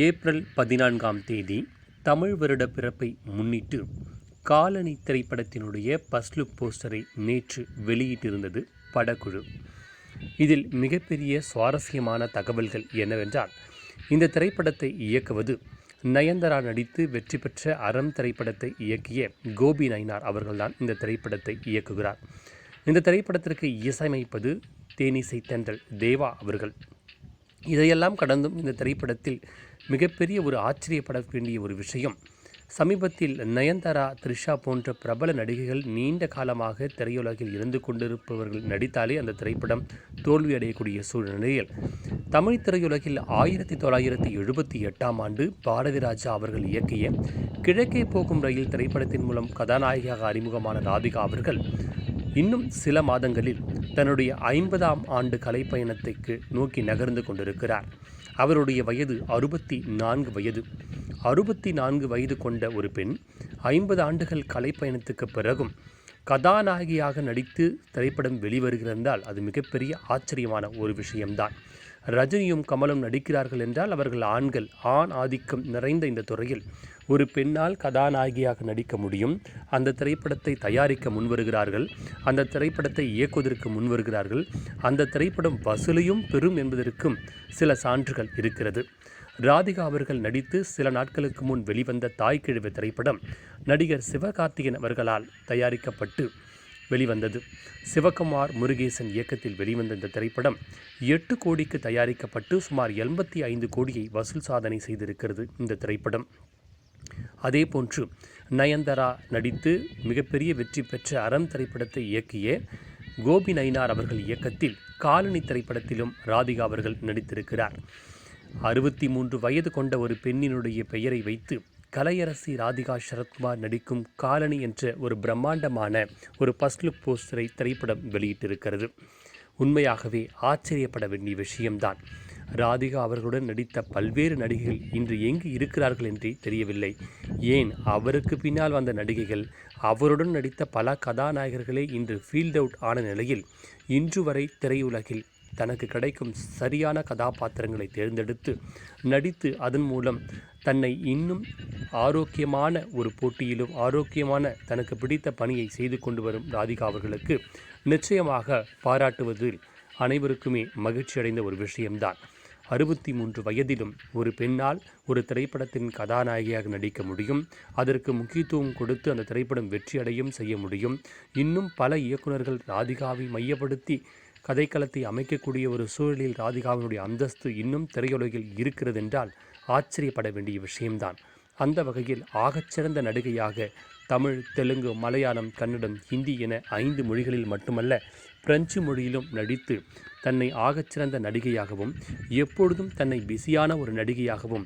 April 14ஆம் தேதி தமிழ் வருட பிறப்பை முன்னிட்டு காலனி திரைப்படத்தினுடைய ஃபர்ஸ்ட் லுக் போஸ்டரை நேற்று வெளியிட்டிருந்தது படக்குழு. இதில் மிகப்பெரிய சுவாரஸ்யமான தகவல்கள் என்னவென்றால், இந்த திரைப்படத்தை இயக்குவது நயன்தாரா நடித்து வெற்றி பெற்ற அறம் திரைப்படத்தை இயக்கிய கோபி நயினார் அவர்கள்தான் இந்த திரைப்படத்தை இயக்குகிறார். இந்த திரைப்படத்திற்கு இசையமைப்பது தேனிசை தென்றல் தேவா அவர்கள். இதையெல்லாம் கடந்தும் இந்த திரைப்படத்தில் மிகப்பெரிய ஒரு ஆச்சரியப்பட வேண்டிய ஒரு விஷயம், சமீபத்தில் நயன்தாரா, த்ரிஷா போன்ற பிரபல நடிகைகள் நீண்ட காலமாக திரையுலகில் இருந்து கொண்டிருப்பவர்கள் நடித்தாலே அந்த திரைப்படம் தோல்வியடையக்கூடிய சூழ்நிலையில், தமிழ் திரையுலகில் 1978ஆம் ஆண்டு பாரதி ராஜா அவர்கள் இயக்கிய கிழக்கே போகும் ரயில் திரைப்படத்தின் மூலம் கதாநாயகியாக அறிமுகமான ராதிகா அவர்கள் இன்னும் சில மாதங்களில் தன்னுடைய 50ஆம் ஆண்டு கலைப்பயணத்தைக்கு நோக்கி நகர்ந்து கொண்டிருக்கிறார். அவருடைய வயது 64 வயது. 64 வயது கொண்ட ஒரு பெண் 50 ஆண்டுகள் கலைப்பயணத்துக்கு பிறகும் கதாநாயகியாக நடித்து திரைப்படம் வெளிவருகிறதால் அது மிகப்பெரிய ஆச்சரியமான ஒரு விஷயம்தான். ரஜினியும் கமலும் நடிக்கிறார்கள் என்றால் அவர்கள் ஆண்கள், ஆண் ஆதிக்கம் நிறைந்த இந்த துறையில் ஒரு பெண்ணால் கதாநாயகியாக நடிக்க முடியும். அந்த திரைப்படத்தை தயாரிக்க முன்வருகிறார்கள், அந்த திரைப்படத்தை இயக்குவதற்கு முன்வருகிறார்கள். அந்த திரைப்படம் வசூலையும் பெறும் என்பதற்கும் சில சான்றுகள் இருக்கிறது. ராதிகா அவர்கள் நடித்து சில நாட்களுக்கு முன் வெளிவந்த தாய் கிழவி திரைப்படம் நடிகர் சிவகார்த்திகேயன் அவர்களால் தயாரிக்கப்பட்டு வெளிவந்தது. சிவகுமார் முருகேசன் இயக்கத்தில் வெளிவந்த இந்த திரைப்படம் 8 கோடிக்கு தயாரிக்கப்பட்டு சுமார் 85 கோடியை வசூல் சாதனை செய்திருக்கிறது இந்த திரைப்படம். அதே போன்று நயன்தாரா நடித்து மிகப்பெரிய வெற்றி பெற்ற அறம் திரைப்படத்தை இயக்கிய கோபி நயினார் அவர்கள் இயக்கத்தில் காலனி திரைப்படத்திலும் ராதிகா அவர்கள் நடித்திருக்கிறார். 63 வயது கொண்ட ஒரு பெண்ணினுடைய பெயரை வைத்து கலையரசி ராதிகா சரத்குமார் நடிக்கும் காலனி என்ற ஒரு பிரம்மாண்டமான ஒரு ஃபர்ஸ்ட் லுக் போஸ்டரை திரைப்படம் வெளியிட்டிருக்கிறது. உண்மையாகவே ஆச்சரியப்பட வேண்டிய விஷயம்தான். ராதிகா அவர்களுடன் நடித்த பல்வேறு நடிகைகள் இன்று எங்கு இருக்கிறார்கள் என்றே தெரியவில்லை. ஏன், அவருக்கு பின்னால் வந்த நடிகைகள், அவருடன் நடித்த பல கதாநாயகர்களே இன்று ஃபீல்ட் அவுட் ஆன நிலையில் இன்று வரை திரையுலகில் தனக்கு கிடைக்கும் சரியான கதாபாத்திரங்களை தேர்ந்தெடுத்து நடித்து அதன் மூலம் தன்னை இன்னும் ஆரோக்கியமான ஒரு போட்டியிலும் ஆரோக்கியமான தனக்கு பிடித்த பணியை செய்து கொண்டு வரும் ராதிகா அவர்களுக்கு நிச்சயமாக பாராட்டுவதில் அனைவருக்குமே மகிழ்ச்சி அடைந்த ஒரு விஷயம்தான். 63 வயதிலும் ஒரு பெண்ணால் ஒரு திரைப்படத்தின் கதாநாயகியாக நடிக்க முடியும். அதற்கு முக்கியத்துவம் கொடுத்து அந்த திரைப்படம் வெற்றியடையும் செய்ய முடியும். இன்னும் பல இயக்குநர்கள் ராதிகாவை மையப்படுத்தி கதைக்களத்தை அமைக்கக்கூடிய ஒரு சூழலில் ராதிகாவினுடைய அந்தஸ்து இன்னும் திரையுலகில் இருக்கிறது என்றால் ஆச்சரியப்பட வேண்டிய விஷயம்தான். அந்த வகையில் ஆகச்சிறந்த நடிகையாக தமிழ், தெலுங்கு, மலையாளம், கன்னடம், ஹிந்தி என 5 மொழிகளில் மட்டுமல்ல பிரெஞ்சு மொழியிலும் நடித்து தன்னை ஆகச்சிறந்த நடிகையாகவும் எப்பொழுதும் தன்னை பிஸியான ஒரு நடிகையாகவும்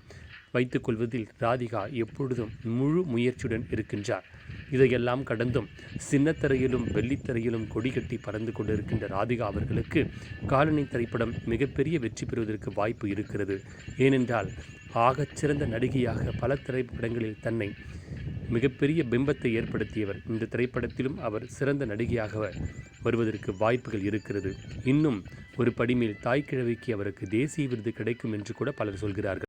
வைத்துக்கொள்வதில் ராதிகா எப்பொழுதும் முழு முயற்சியுடன் இருக்கின்றார். இதையெல்லாம் கடந்தும் சின்னத்திரையிலும் வெள்ளித்திரையிலும் கொடி கட்டி பறந்து கொண்டிருக்கின்ற ராதிகா அவர்களுக்கு காலனி திரைப்படம் மிகப்பெரிய வெற்றி பெறுவதற்கு வாய்ப்பு இருக்கிறது. ஏனென்றால் ஆகச்சிறந்த நடிகையாக பல திரைப்படங்களில் தன்னை மிகப்பெரிய பிம்பத்தை ஏற்படுத்தியவர். இந்த திரைப்படத்திலும் அவர் சிறந்த நடிகையாக வருவதற்கு வாய்ப்புகள் இருக்கிறது. இன்னும் ஒரு படிமேல் தாய் கிழவிக்கு அவருக்கு தேசிய விருது கிடைக்கும் என்று கூட பலர் சொல்கிறார்கள்.